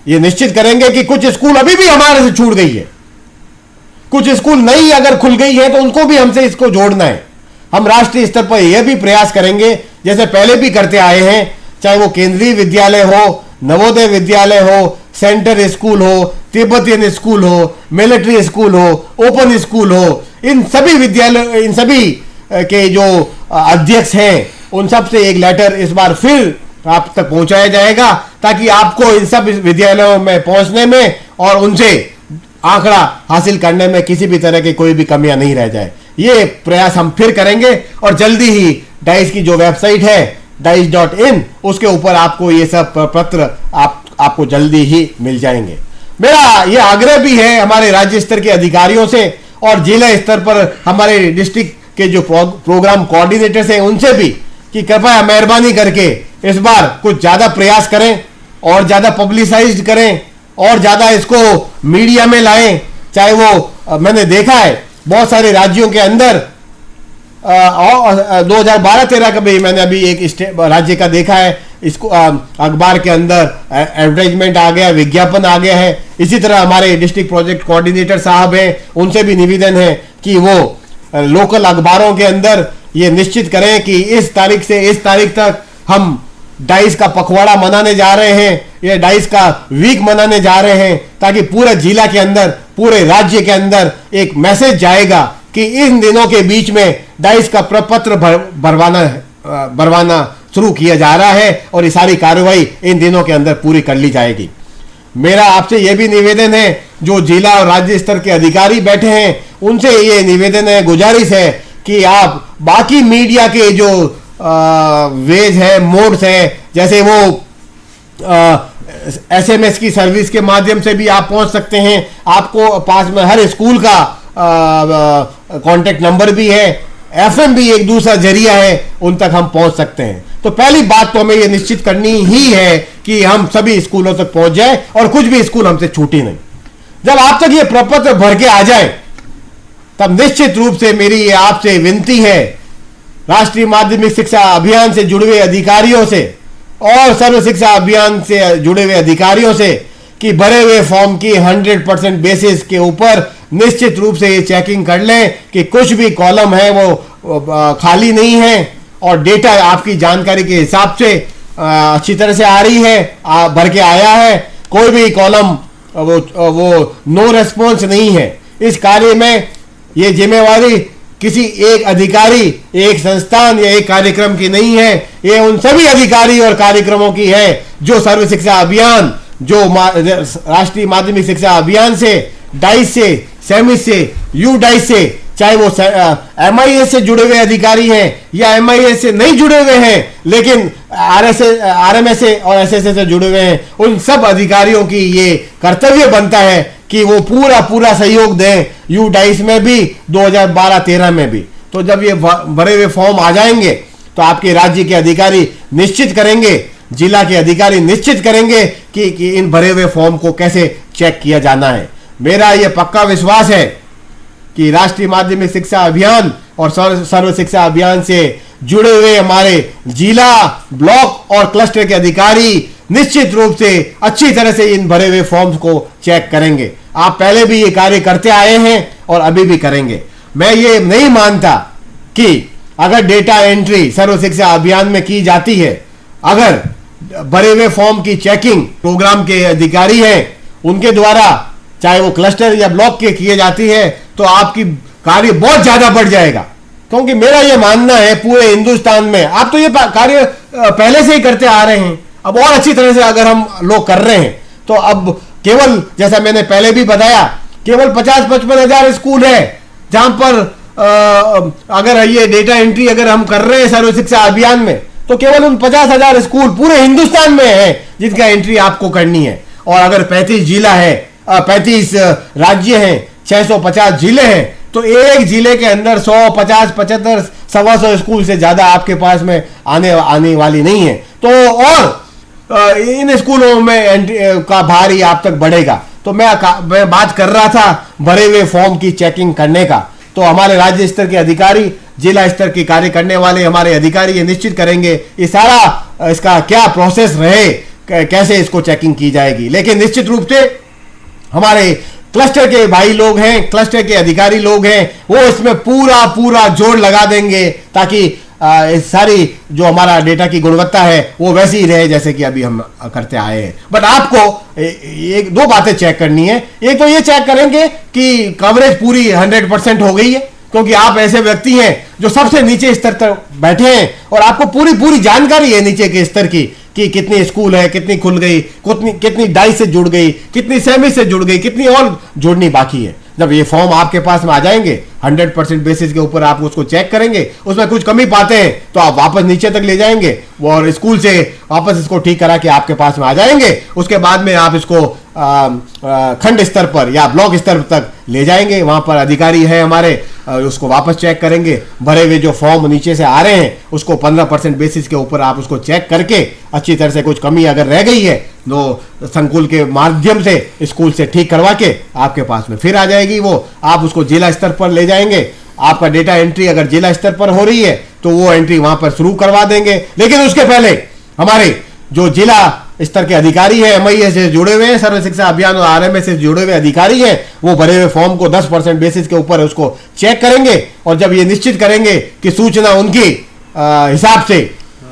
ये निश्चित करेंगे कि कुछ स्कूल अभी भी हमारे से छूट गई है, कुछ स्कूल नई अगर खुल गई है तो उनको भी हमसे इसको जोड़ना है। हम राष्ट्रीय स्तर पर यह भी प्रयास करेंगे, जैसे पहले भी करते आए हैं, चाहे वो केंद्रीय विद्यालय हो, नवोदय विद्यालय हो, सेंटर स्कूल हो, तिब्बतियन स्कूल हो, मिलिट्री स्कूल हो, ओपन स्कूल हो, इन सभी विद्यालय, इन सभी के जो अध्यक्ष हैं उन सब से एक लेटर इस बार फिर आप तक पहुंचाया जाएगा, ताकि आपको इन सब विद्यालयों में पहुंचने में और उनसे आंकड़ा हासिल करने में किसी भी तरह की कोई भी कमियां नहीं रह जाए। ये प्रयास हम फिर करेंगे और जल्दी ही डाइस की जो वेबसाइट है dice.in, उसके ऊपर आपको ये सब पत्र आपको जल्दी ही मिल जाएंगे। मेरा ये आग्रह भी है हमारे राज्य स्तर के अधिकारियों से और जिला स्तर पर हमारे डिस्ट्रिक्ट के जो प्रोग्राम कोऑर्डिनेटर्स हैं उनसे भी, कि कृपया मेहरबानी करके इस बार कुछ ज्यादा प्रयास करें और ज्यादा पब्लिसाइज करें और ज्यादा इसको मीडिया में लाएं। चाहे वो मैंने देखा है बहुत सारे राज्यों के अंदर 2012-13 का भी मैंने अभी एक राज्य का देखा है, इसको अखबार के अंदर एडवर्टाइजमेंट आ गया, विज्ञापन आ गया है। इसी तरह हमारे डिस्ट्रिक्ट प्रोजेक्ट कोऑर्डिनेटर साहब हैं, उनसे भी निवेदन है कि वो लोकल अखबारों के अंदर ये निश्चित करें कि इस तारीख से इस तारीख तक हम डाइस का पखवाड़ा मनाने जा रहे हैं, ये डाइस का वीक मनाने जा रहे हैं, ताकि पूरे जिला के अंदर, पूरे राज्य के अंदर एक मैसेज जाएगा कि इन दिनों के बीच में डाइस का प्रपत्र भरवाना शुरू किया जा रहा है और ये सारी कार्रवाई इन दिनों के अंदर पूरी कर ली जाएगी। मेरा आपसे यह भी निवेदन है, जो जिला और राज्य स्तर के अधिकारी बैठे हैं उनसे ये निवेदन है, गुजारिश है कि आप बाकी मीडिया के जो वेज है, मोड्स है, जैसे वो SMS की सर्विस के माध्यम से भी आप पहुंच सकते हैं। आपको पास में हर स्कूल का कांटेक्ट नंबर भी है, FM भी एक दूसरा जरिया है, उन तक हम पहुंच सकते हैं। तो पहली बात तो हमें यह निश्चित करनी ही है कि हम सभी स्कूलों तक पहुंच जाए और कुछ भी स्कूल हमसे छूटी नहीं। जब आप तक ये प्रपत्र भर के आ जाए तब निश्चित रूप से मेरी आपसे विनती है, राष्ट्रीय माध्यमिक शिक्षा अभियान से जुड़े हुए अधिकारियों से और सर्व शिक्षा अभियान से जुड़े हुए अधिकारियों से, कि भरे हुए फॉर्म की 100% बेसिस के ऊपर निश्चित रूप से ये चेकिंग कर लें कि कुछ भी कॉलम है वो खाली नहीं है और डेटा आपकी जानकारी के हिसाब से अच्छी तरह से आ रही है, भर के आया है। कोई भी कॉलम वो नो रेस्पॉन्स नहीं है। इस कार्य में ये जिम्मेवारी किसी एक अधिकारी, एक संस्थान या एक कार्यक्रम की नहीं है, ये उन सभी अधिकारी और कार्यक्रमों की है जो सर्व शिक्षा अभियान, जो राष्ट्रीय माध्यमिक शिक्षा अभियान से, डाइस से, सेमिस से, यू डाइस से, चाहे वो MIS से जुड़े हुए अधिकारी हैं या MIS से नहीं जुड़े हुए हैं लेकिन RMS से और SSA से जुड़े हुए हैं, उन सब अधिकारियों की ये कर्तव्य बनता है कि वो पूरा सहयोग दें, यू डाइस में भी, 2012-13 में भी। तो जब ये भरे हुए फॉर्म आ जाएंगे तो आपके राज्य के अधिकारी निश्चित करेंगे, जिला के अधिकारी निश्चित करेंगे कि इन भरे हुए फॉर्म को कैसे चेक किया जाना है। मेरा यह पक्का विश्वास है कि राष्ट्रीय माध्यमिक शिक्षा अभियान और सर्व शिक्षा अभियान से जुड़े हुए हमारे जिला, ब्लॉक और क्लस्टर के अधिकारी निश्चित रूप से अच्छी तरह से इन भरे हुए फॉर्म्स को चेक करेंगे। आप पहले भी ये कार्य करते आए हैं और अभी भी करेंगे। मैं ये नहीं मानता कि अगर डेटा एंट्री सर्व शिक्षा अभियान में की जाती है, अगर भरे हुए फॉर्म की चेकिंग प्रोग्राम के अधिकारी हैं उनके द्वारा, चाहे वो क्लस्टर या ब्लॉक के किए जाती है, तो आपकी कार्य बहुत ज्यादा बढ़ जाएगा। क्योंकि मेरा ये मानना है पूरे हिंदुस्तान में आप तो ये कार्य पहले से ही करते आ रहे हैं, अब और अच्छी तरह से अगर हम लोग कर रहे हैं तो अब केवल, जैसा मैंने पहले भी बताया, केवल 50-55 हजार स्कूल है जहां पर अगर ये डेटा एंट्री अगर हम कर रहे हैं सर्व शिक्षा अभियान में, तो केवल उन 50,000 स्कूल पूरे हिंदुस्तान में है जिनका एंट्री आपको करनी है। और अगर 35 जिला है, 35 राज्य हैं, 650 जिले हैं, तो एक जिले के अंदर 100, 50, 75, 125 स्कूल से ज्यादा आपके पास में आने वाली नहीं है। तो और इन स्कूलों में का भार ही आप तक बढ़ेगा। तो मैं बात कर रहा था भरे हुए फॉर्म की चेकिंग करने का। तो हमारे राज्य स्तर के अधिकारी, जिला स्तर के कार्य करने वाले हमारे अधिकारी ये निश्चित करेंगे ये सारा इसका क्या प्रोसेस रहे कैसे इसको चेकिंग की जाएगी। लेकिन निश्चित रूप से हमारे क्लस्टर के भाई लोग हैं, क्लस्टर के अधिकारी लोग हैं, वो इसमें पूरा पूरा जोर लगा देंगे ताकि इस सारी जो हमारा डेटा की गुणवत्ता है वो वैसी ही रहे जैसे कि अभी हम करते आए हैं। बट आपको एक दो बातें चेक करनी है। एक तो ये चेक करेंगे कि कवरेज पूरी 100% हो गई है, क्योंकि आप ऐसे व्यक्ति हैं जो सबसे नीचे स्तर तक बैठे हैं और आपको पूरी पूरी जानकारी है नीचे के स्तर की कि कितनी स्कूल है, कितनी खुल गई, कितनी डाई से जुड़ गई, कितनी सेमी से जुड़ गई, कितनी और जुड़नी बाकी है। जब ये फॉर्म आपके पास में आ जाएंगे 100% बेसिस के ऊपर आप उसको चेक करेंगे, उसमें कुछ कमी पाते हैं तो आप वापस नीचे तक ले जाएंगे और स्कूल से वापस इसको ठीक करा के आपके पास में आ जाएंगे। उसके बाद में आप इसको खंड स्तर पर या ब्लॉक स्तर तक ले जाएंगे, वहां पर अधिकारी है हमारे, उसको वापस चेक करेंगे। भरे हुए जो फॉर्म नीचे से आ रहे हैं उसको 15% बेसिस के ऊपर आप उसको चेक करके अच्छी तरह से कुछ कमी अगर रह गई है तो संकुल के माध्यम से स्कूल से ठीक करवा के आपके पास में फिर आ जाएगी वो। आप उसको जिला स्तर पर ले जाएंगे। आपका डेटा एंट्री अगर जिला स्तर पर हो रही है तो वो एंट्री वहां पर शुरू करवा देंगे। लेकिन उसके पहले हमारे जो जिला स्तर के अधिकारी है, MIS से जुड़े हुए हैं, सर्व शिक्षा अभियान और RMS से जुड़े हुए अधिकारी हैं, वो भरे हुए फॉर्म को 10% बेसिस के ऊपर उसको चेक करेंगे और जब ये निश्चित करेंगे कि सूचना उनकी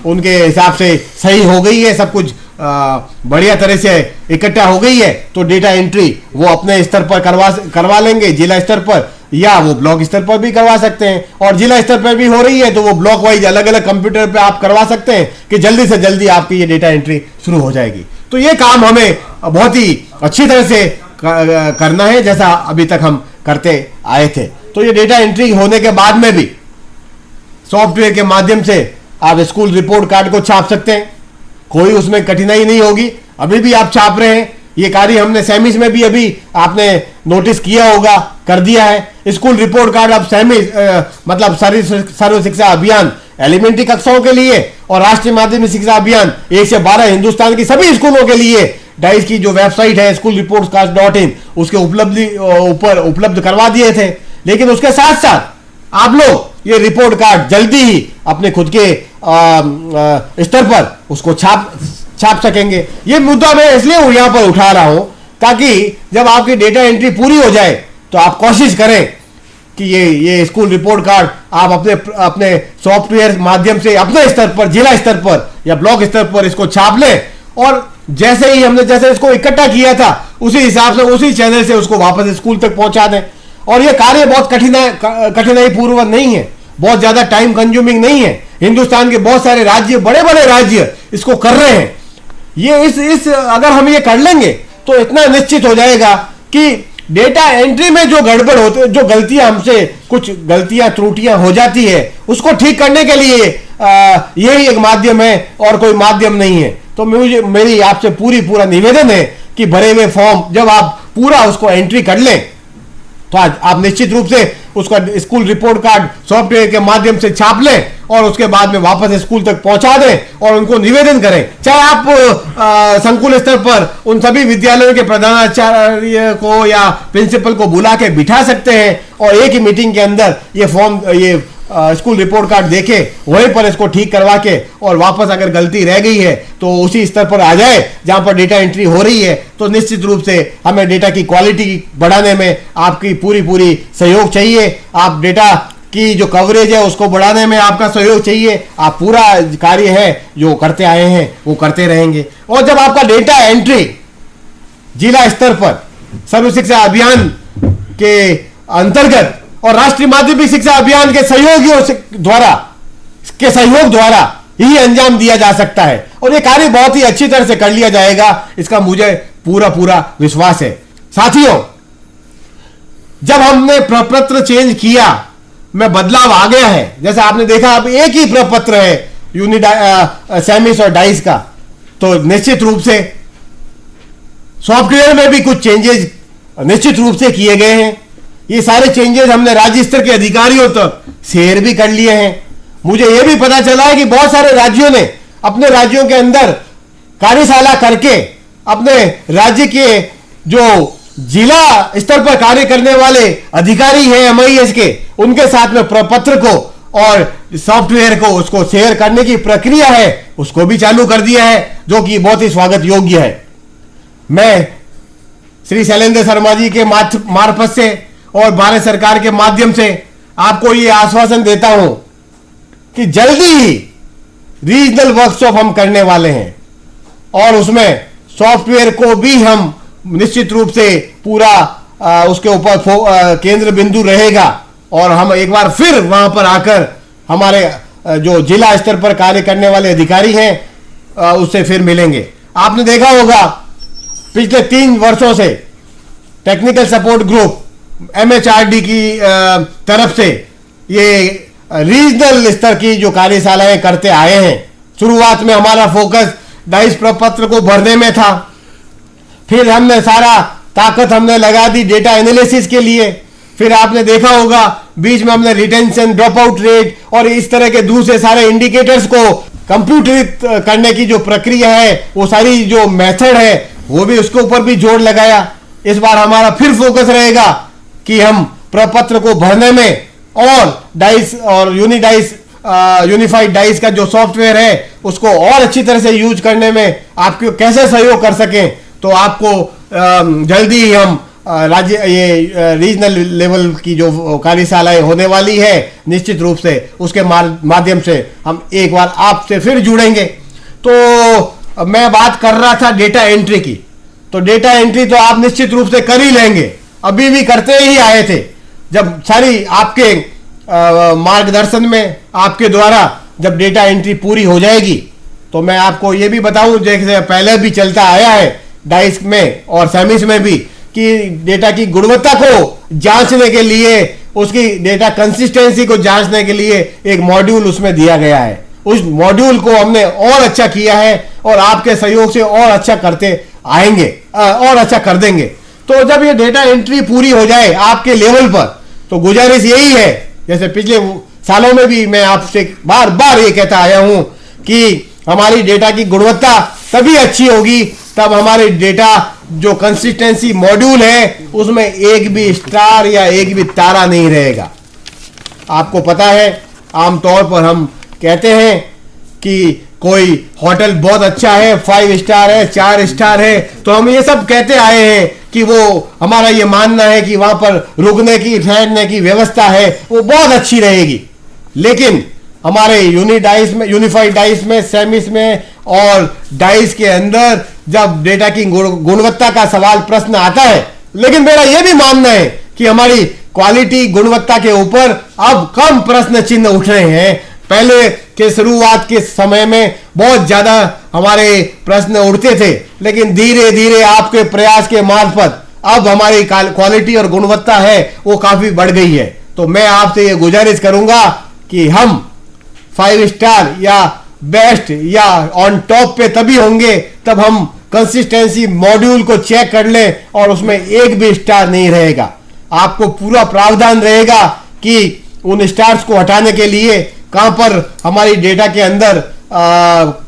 उनके हिसाब से सही हो गई है, सब कुछ बढ़िया तरह से इकट्ठा हो गई है, तो डेटा एंट्री वो अपने स्तर पर करवा लेंगे, जिला स्तर पर या वो ब्लॉक स्तर पर भी करवा सकते हैं। और जिला स्तर पर भी हो रही है तो वो ब्लॉक वाइज अलग अलग कंप्यूटर पे आप करवा सकते हैं कि जल्दी से जल्दी आपकी ये डेटा एंट्री शुरू हो जाएगी। तो ये काम हमें बहुत ही अच्छी तरह से करना है जैसा अभी तक हम करते आए थे। तो ये डेटा एंट्री होने के बाद में भी सॉफ्टवेयर के माध्यम से आप स्कूल रिपोर्ट कार्ड को छाप सकते हैं, कोई उसमें कठिनाई नहीं होगी। अभी भी आप छाप रहे हैं, ये कार्य हमने सेमिस में भी अभी आपने नोटिस किया होगा, कर दिया है। स्कूल रिपोर्ट कार्ड अब मतलब सर्व शिक्षा अभियान एलिमेंट्री कक्षाओं के लिए और राष्ट्रीय माध्यमिक शिक्षा अभियान 1 से 12 हिंदुस्तान की सभी स्कूलों के लिए डाइस की जो वेबसाइट है schoolreports.in उसके उपलब्ध करवा दिए थे। लेकिन उसके साथ साथ आप लोग ये रिपोर्ट कार्ड जल्दी ही अपने खुद के स्तर पर उसको छाप सकेंगे। ये मुद्दा मैं इसलिए यहां पर उठा रहा हूं ताकि जब आपकी डेटा एंट्री पूरी हो जाए तो आप कोशिश करें कि ये स्कूल रिपोर्ट कार्ड आप अपने सॉफ्टवेयर माध्यम से अपने स्तर पर, जिला स्तर पर या ब्लॉक स्तर पर इसको छाप लें और जैसे ही हमने इसको इकट्ठा किया था उसी हिसाब से उसी चैनल से उसको वापस स्कूल तक पहुंचा दें। और ये कार्य बहुत कठिनाई पूर्वक नहीं है, बहुत ज्यादा टाइम कंज्यूमिंग नहीं है। हिंदुस्तान के बहुत सारे राज्य, बड़े बड़े राज्य इसको कर रहे हैं। ये इस अगर हम ये कर लेंगे तो इतना निश्चित हो जाएगा कि डेटा एंट्री में जो गड़बड़ होते, जो गलतियां हमसे कुछ गलतियां त्रुटियां हो जाती है उसको ठीक करने के लिए यही एक माध्यम है और कोई माध्यम नहीं है। तो मेरी आपसे पूरा निवेदन है कि भरे हुए फॉर्म जब आप पूरा उसको एंट्री कर लें तो आज आप निश्चित रूप से उसका स्कूल रिपोर्ट कार्ड सॉफ्टवेयर के माध्यम से छाप लें और उसके बाद में वापस स्कूल तक पहुंचा दें और उनको निवेदन करें। चाहे आप संकुल स्तर पर उन सभी विद्यालयों के प्रधानाचार्य को या प्रिंसिपल को बुला के बिठा सकते हैं और एक ही मीटिंग के अंदर ये फॉर्म, ये स्कूल रिपोर्ट कार्ड देके वहीं पर इसको ठीक करवा के और वापस अगर गलती रह गई है तो उसी स्तर पर आ जाए जहां पर डेटा एंट्री हो रही है। तो निश्चित रूप से हमें डेटा की क्वालिटी बढ़ाने में आपकी पूरी सहयोग चाहिए। आप डेटा की जो कवरेज है उसको बढ़ाने में आपका सहयोग चाहिए। आप पूरा कार्य है जो करते आए हैं वो करते रहेंगे। और जब आपका डेटा एंट्री जिला स्तर पर सर्व शिक्षा अभियान के अंतर्गत और राष्ट्रीय माध्यमिक शिक्षा अभियान के सहयोग द्वारा ही अंजाम दिया जा सकता है और ये कार्य बहुत ही अच्छी तरह से कर लिया जाएगा, इसका मुझे पूरा विश्वास है। साथियों, जब हमने प्रपत्र चेंज किया में बदलाव आ गया है, जैसे आपने देखा अब एक ही प्रपत्र है सेमिस और डाइस का, तो निश्चित रूप से सॉफ्टवेयर में भी कुछ चेंजेस निश्चित रूप से किए गए हैं। ये सारे चेंजेस हमने राज्य स्तर के अधिकारियों तक शेयर भी कर लिए हैं। मुझे यह भी पता चला है कि बहुत सारे राज्यों ने अपने राज्यों के अंदर कार्यशाला करके अपने राज्य के जो जिला स्तर पर कार्य करने वाले अधिकारी हैं MIS के, उनके साथ में प्रपत्र को और सॉफ्टवेयर को उसको शेयर करने की प्रक्रिया है उसको भी चालू कर दिया है, जो कि बहुत ही स्वागत योग्य है। मैं श्री शैलेंद्र शर्मा जी के मार्फत से और भारत सरकार के माध्यम से आपको ये आश्वासन देता हूं कि जल्दी ही रीजनल वर्कशॉप हम करने वाले हैं और उसमें सॉफ्टवेयर को भी हम निश्चित रूप से पूरा उसके ऊपर केंद्र बिंदु रहेगा और हम एक बार फिर वहां पर आकर हमारे जो जिला स्तर पर कार्य करने वाले अधिकारी हैं उससे फिर मिलेंगे। आपने देखा होगा पिछले 3 वर्षों से टेक्निकल सपोर्ट ग्रुप MHRD की तरफ से ये रीजनल स्तर की जो कार्यशालाएं करते आए हैं। शुरुआत में हमारा फोकस डाइस प्रपत्र को भरने में था, फिर हमने सारा ताकत हमने लगा दी डेटा एनालिसिस के लिए, फिर आपने देखा होगा बीच में हमने रिटेंशन, ड्रॉप आउट रेट और इस तरह के दूसरे सारे इंडिकेटर्स को कंप्यूटरित करने की जो प्रक्रिया है, वो सारी जो मेथड है वो भी उसके ऊपर भी जोर लगाया। इस बार हमारा फिर फोकस रहेगा कि हम प्रपत्र को भरने में और डाइस और यूनिफाइड डाइस का जो सॉफ्टवेयर है उसको और अच्छी तरह से यूज करने में आपको कैसे सहयोग कर सकें। तो आपको जल्दी ही हम राज्य ये रीजनल लेवल की जो कार्यशालाएं होने वाली है निश्चित रूप से उसके माध्यम से हम एक बार आपसे फिर जुड़ेंगे। तो मैं बात कर रहा था डेटा एंट्री की, तो डेटा एंट्री तो आप निश्चित रूप से कर ही लेंगे, अभी भी करते ही आए थे। जब सारी आपके मार्गदर्शन में आपके द्वारा जब डेटा एंट्री पूरी हो जाएगी तो मैं आपको ये भी बताऊं, जैसे पहले भी चलता आया है डाइस में और सेमिस में भी, कि डेटा की गुणवत्ता को जांचने के लिए, उसकी डेटा कंसिस्टेंसी को जांचने के लिए एक मॉड्यूल उसमें दिया गया है। उस मॉड्यूल को हमने और अच्छा किया है और आपके सहयोग से और अच्छा करते आएंगे और अच्छा कर देंगे। तो जब ये डेटा एंट्री पूरी हो जाए आपके लेवल पर, तो गुजारिश यही है, जैसे पिछले सालों में भी मैं आपसे बार बार ये कहता आया हूं कि हमारी डेटा की गुणवत्ता तभी अच्छी होगी तब हमारे डेटा जो कंसिस्टेंसी मॉड्यूल है उसमें एक भी स्टार या एक भी तारा नहीं रहेगा। आपको पता है आमतौर पर हम कहते हैं कि कोई होटल बहुत अच्छा है, 5 स्टार है, 4 स्टार है, तो हम ये सब कहते आए हैं कि वो हमारा ये मानना है कि वहां पर रुकने की, ठहरने की व्यवस्था है वो बहुत अच्छी रहेगी। लेकिन हमारे यूनिफाइड डाइस में, सेमिस में और डाइस के अंदर जब डेटा की गुणवत्ता का सवाल प्रश्न आता है, लेकिन मेरा यह भी मानना है कि हमारी क्वालिटी गुणवत्ता के ऊपर अब कम प्रश्न चिन्ह उठ रहे हैं। पहले के शुरुआत के समय में बहुत ज्यादा हमारे प्रश्न उठते थे, लेकिन धीरे धीरे आपके प्रयास के मार्फत अब हमारी क्वालिटी और गुणवत्ता है वो काफी बढ़ गई है। तो मैं आपसे ये गुजारिश करूंगा कि हम 5 स्टार या बेस्ट या ऑन टॉप पे तभी होंगे तब हम कंसिस्टेंसी मॉड्यूल को चेक कर लें और उसमें एक भी स्टार नहीं रहेगा। आपको पूरा प्रावधान रहेगा कि उन स्टार्स को हटाने के लिए कहां पर हमारी डेटा के अंदर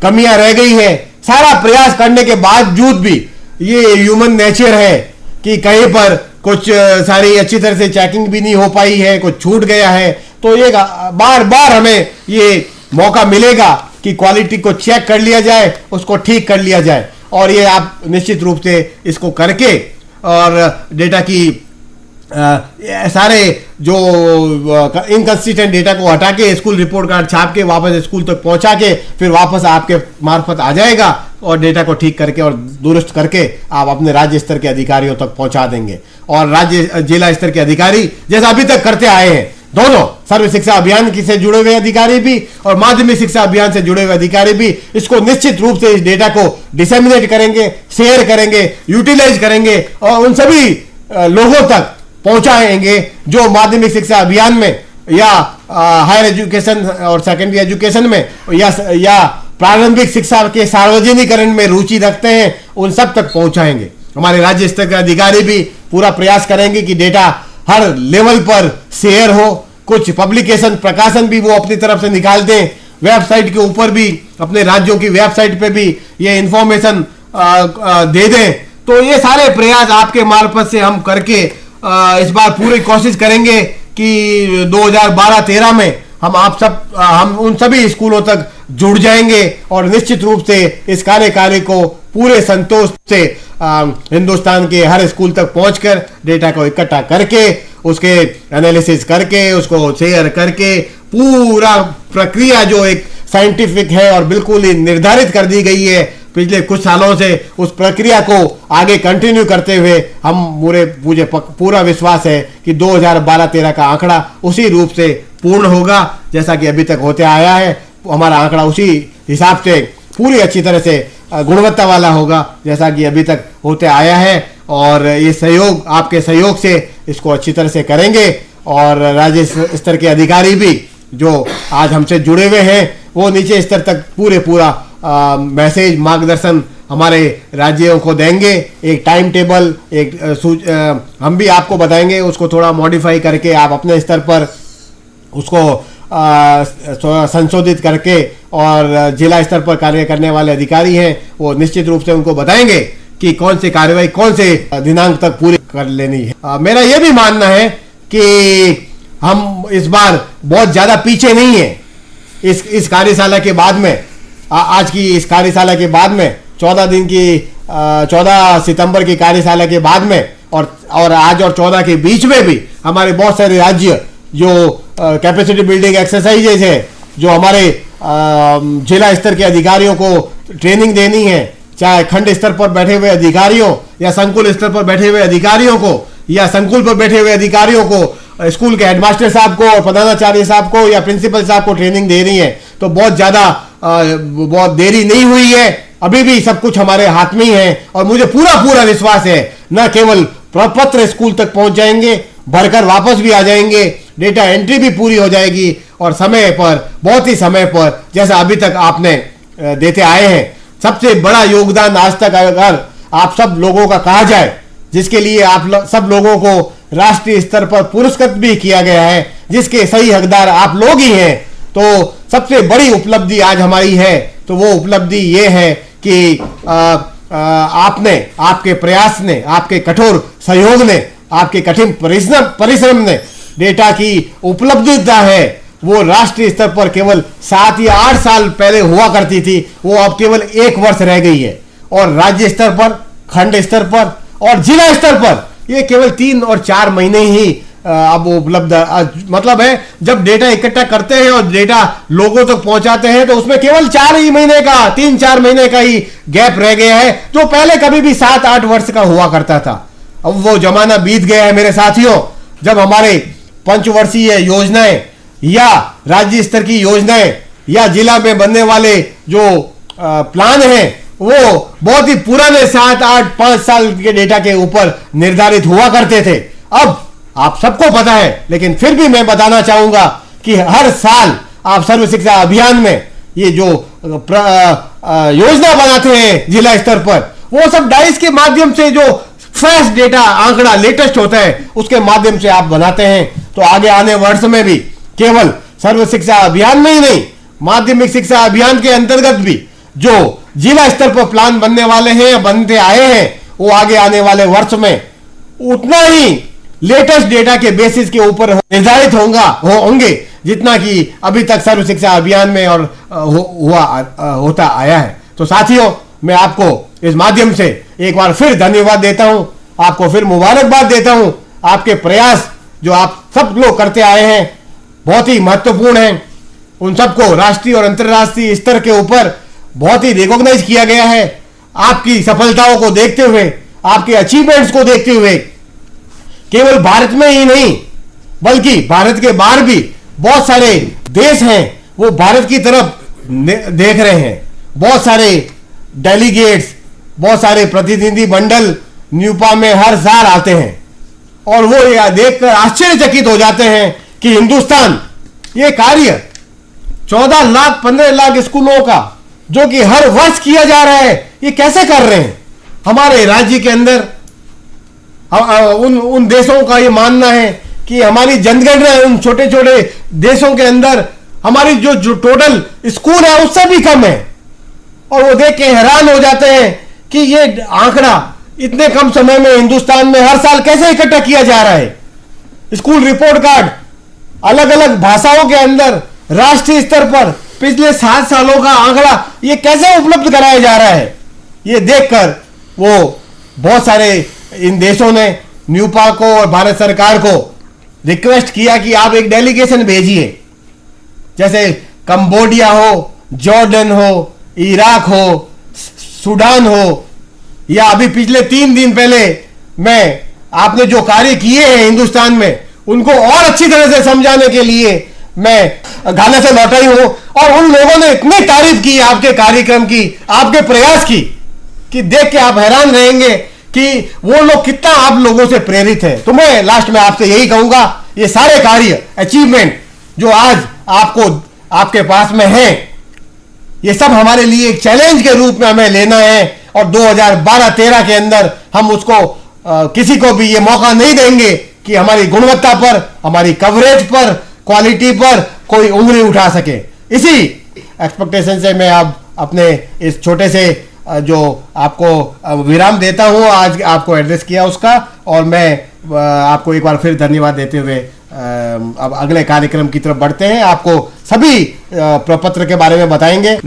कमियां रह गई है। सारा प्रयास करने के बावजूद भी ये ह्यूमन नेचर है कि कहीं पर कुछ सारी अच्छी तरह से चेकिंग भी नहीं हो पाई है, कुछ छूट गया है। तो ये बार बार हमें ये मौका मिलेगा कि क्वालिटी को चेक कर लिया जाए, उसको ठीक कर लिया जाए और ये आप निश्चित रूप से इसको करके और डेटा की सारे जो इनकंसिस्टेंट डेटा को हटा के स्कूल रिपोर्ट कार्ड छाप के वापस स्कूल तक पहुंचा के फिर वापस आपके मार्फत आ जाएगा और डेटा को ठीक करके और दुरुस्त करके आप अपने राज्य स्तर के अधिकारियों तक पहुंचा देंगे। और राज्य जिला स्तर के अधिकारी जैसा अभी तक करते आए हैं, दोनों सर्व शिक्षा अभियान की से जुड़े हुए अधिकारी भी और माध्यमिक शिक्षा अभियान से जुड़े हुए अधिकारी भी इसको निश्चित रूप से इस डेटा को डिसेमिनेट करेंगे, शेयर करेंगे, यूटिलाइज करेंगे और उन सभी लोगों तक पहुंचाएंगे जो माध्यमिक शिक्षा अभियान में या हायर एजुकेशन और सेकेंडरी एजुकेशन में या प्रारंभिक शिक्षा के सार्वजनिकरण में रुचि रखते हैं, उन सब तक पहुंचाएंगे। हमारे राज्य स्तर के अधिकारी भी पूरा प्रयास करेंगे कि डेटा हर लेवल पर शेयर हो। कुछ पब्लिकेशन प्रकाशन भी वो अपनी तरफ से निकालते हैं, वेबसाइट के ऊपर भी, अपने राज्यों की वेबसाइट पे भी ये इंफॉर्मेशन दे दें। तो ये सारे प्रयास आपके मार्फत से हम करके इस बार पूरी कोशिश करेंगे कि 2012-13 में हम उन सभी स्कूलों तक जुड़ जाएंगे और निश्चित रूप से इस कार्य को पूरे संतोष से हिंदुस्तान के हर स्कूल तक पहुंचकर डेटा को इकट्ठा करके उसके एनालिसिस करके उसको शेयर करके पूरा प्रक्रिया जो एक साइंटिफिक है और बिल्कुल ही निर्धारित कर दी गई है पिछले कुछ सालों से, उस प्रक्रिया को आगे कंटिन्यू करते हुए मुझे पूरा विश्वास है कि 2012-13 का आंकड़ा उसी रूप से पूर्ण होगा जैसा कि अभी तक होते आया है। हमारा आंकड़ा उसी हिसाब से पूरी अच्छी तरह से गुणवत्ता वाला होगा जैसा कि अभी तक होते आया है। और ये सहयोग, आपके सहयोग से इसको अच्छी तरह से करेंगे और राज्य स्तर के अधिकारी भी जो आज हमसे जुड़े हुए हैं वो नीचे स्तर तक पूरा मैसेज मार्गदर्शन हमारे राज्यों को देंगे। एक टाइम टेबल हम भी आपको बताएंगे, उसको थोड़ा मॉडिफाई करके आप अपने स्तर पर उसको संशोधित करके और जिला स्तर पर कार्य करने वाले अधिकारी हैं वो निश्चित रूप से उनको बताएंगे कि कौन सी कार्रवाई कौन से दिनांक तक पूरी कर लेनी है। मेरा यह भी मानना है कि हम इस बार बहुत ज्यादा पीछे नहीं है। इस कार्यशाला के बाद में आज की इस कार्यशाला के बाद में 14 सितंबर की कार्यशाला के बाद में और आज और 14 के बीच में भी हमारे बहुत सारे राज्य जो कैपेसिटी बिल्डिंग एक्सरसाइजेज है जो हमारे जिला स्तर के अधिकारियों को ट्रेनिंग देनी है, चाहे खंड स्तर पर बैठे हुए अधिकारियों या संकुल स्तर पर बैठे हुए अधिकारियों को या संकुल पर बैठे हुए अधिकारियों को, स्कूल के हेडमास्टर साहब को और प्रधानाचार्य साहब को या प्रिंसिपल साहब को ट्रेनिंग दे रही है। तो बहुत देरी नहीं हुई है, अभी भी सब कुछ हमारे हाथ में ही है और मुझे पूरा विश्वास है न केवल प्रपत्र स्कूल तक पहुंच जाएंगे, भरकर वापस भी आ जाएंगे, डेटा एंट्री भी पूरी हो जाएगी और समय पर, बहुत ही समय पर, जैसा अभी तक आपने देते आए हैं। सबसे बड़ा योगदान आज तक अगर आप सब लोगों का कहा जाए, जिसके लिए आप सब लोगों को राष्ट्रीय स्तर पर पुरस्कृत भी किया गया है, जिसके सही हकदार आप लोग ही हैं, तो सबसे बड़ी उपलब्धि आज हमारी है। तो वो उपलब्धि ये है कि आपने, आपके प्रयास ने, आपके कठोर सहयोग ने, आपके कठिन परिश्रम ने डेटा की उपलब्धता है वो राष्ट्रीय स्तर पर केवल 7 या 8 साल पहले हुआ करती थी, वो अब केवल 1 वर्ष रह गई है। और राज्य स्तर पर, खंड स्तर पर और जिला स्तर पर ये केवल 3 और 4 महीने ही अब उपलब्ध, मतलब है जब डेटा इकट्ठा करते हैं और डेटा लोगों तक पहुंचाते हैं तो उसमें केवल 4 ही महीने का, 3-4 महीने का ही गैप रह गया है, जो पहले कभी भी 7-8 वर्ष का हुआ करता था। अब वो जमाना बीत गया है मेरे साथियों, जब हमारे पंचवर्षीय योजनाएं या राज्य स्तर की योजनाएं या जिला में बनने वाले जो प्लान हैं वो बहुत ही पुराने 7-8-5 साल के डेटा के ऊपर निर्धारित हुआ करते थे। अब आप सबको पता है, लेकिन फिर भी मैं बताना चाहूंगा कि हर साल आप सर्व शिक्षा अभियान में ये जो योजना बनाते हैं जिला स्तर पर, वो सब डाइस के माध्यम से जो फ्रेश डेटा आंकड़ा लेटेस्ट होता है उसके माध्यम से आप बनाते हैं। तो आगे आने वर्ष में भी केवल सर्व शिक्षा अभियान में ही नहीं, माध्यमिक शिक्षा अभियान के अंतर्गत भी जो जिला स्तर पर प्लान बनने वाले हैं या बनते आए हैं, वो आगे आने वाले वर्ष में उतना ही लेटेस्ट डेटा के बेसिस के ऊपर निर्धारित होंगे जितना कि अभी तक सर्व शिक्षा अभियान में और होता आया है। तो साथियों, मैं आपको इस माध्यम से एक बार फिर धन्यवाद देता हूं, आपको फिर मुबारकबाद देता हूं। आपके प्रयास जो आप सब लोग करते आए हैं बहुत ही महत्वपूर्ण हैं। उन सबको राष्ट्रीय और अंतर्राष्ट्रीय स्तर के ऊपर बहुत ही रिकॉग्नाइज किया गया है। आपकी सफलताओं को देखते हुए, आपके अचीवमेंट्स को देखते हुए केवल भारत में ही नहीं बल्कि भारत के बाहर भी बहुत सारे देश हैं वो भारत की तरफ देख रहे हैं। बहुत सारे डेलीगेट्स, बहुत सारे प्रतिनिधि मंडल न्यूपा में हर साल आते हैं और वो यह देखकर आश्चर्यचकित हो जाते हैं कि हिंदुस्तान ये कार्य 14 लाख 15 लाख स्कूलों का जो कि हर वर्ष किया जा रहा है, ये कैसे कर रहे हैं। हमारे राज्य के अंदर उन देशों का ये मानना है कि हमारी जनगणना उन छोटे छोटे देशों के अंदर हमारी जो टोटल स्कूल है उससे भी कम है। और वो देख के हैरान हो जाते हैं कि ये आंकड़ा इतने कम समय में हिंदुस्तान में हर साल कैसे इकट्ठा किया जा रहा है। स्कूल रिपोर्ट कार्ड अलग अलग भाषाओं के अंदर राष्ट्रीय स्तर पर पिछले 7 सालों का आंकड़ा ये कैसे उपलब्ध कराया जा रहा है, ये देखकर वो बहुत सारे इन देशों ने न्यूपा को और भारत सरकार को रिक्वेस्ट किया कि आप एक डेलीगेशन भेजिए, जैसे कंबोडिया हो, जॉर्डन हो, इराक हो, सूडान हो, या अभी पिछले 3 दिन पहले मैं आपने जो कार्य किए हैं हिंदुस्तान में उनको और अच्छी तरह से समझाने के लिए मैं घाना से लौटा ही हूं। और उन लोगों ने इतनी तारीफ की आपके कार्यक्रम की, आपके प्रयास की, कि देख के आप हैरान रहेंगे कि वो लोग कितना आप लोगों से प्रेरित है। तो मैं लास्ट में आपसे यही कहूंगा, ये सारे कार्य अचीवमेंट जो आज आपको आपके पास में है, ये सब हमारे लिए एक चैलेंज के रूप में हमें लेना है और 2012-13 के अंदर हम उसको किसी को भी ये मौका नहीं देंगे कि हमारी गुणवत्ता पर, हमारी कवरेज पर, क्वालिटी पर कोई उंगली उठा सके। इसी एक्सपेक्टेशन से मैं अब अपने इस छोटे से जो आपको विराम देता हूं, आज आपको एड्रेस किया उसका, और मैं आपको एक बार फिर धन्यवाद देते हुए अब अगले कार्यक्रम की तरफ बढ़ते हैं। आपको सभी प्रपत्र के बारे में बताएंगे।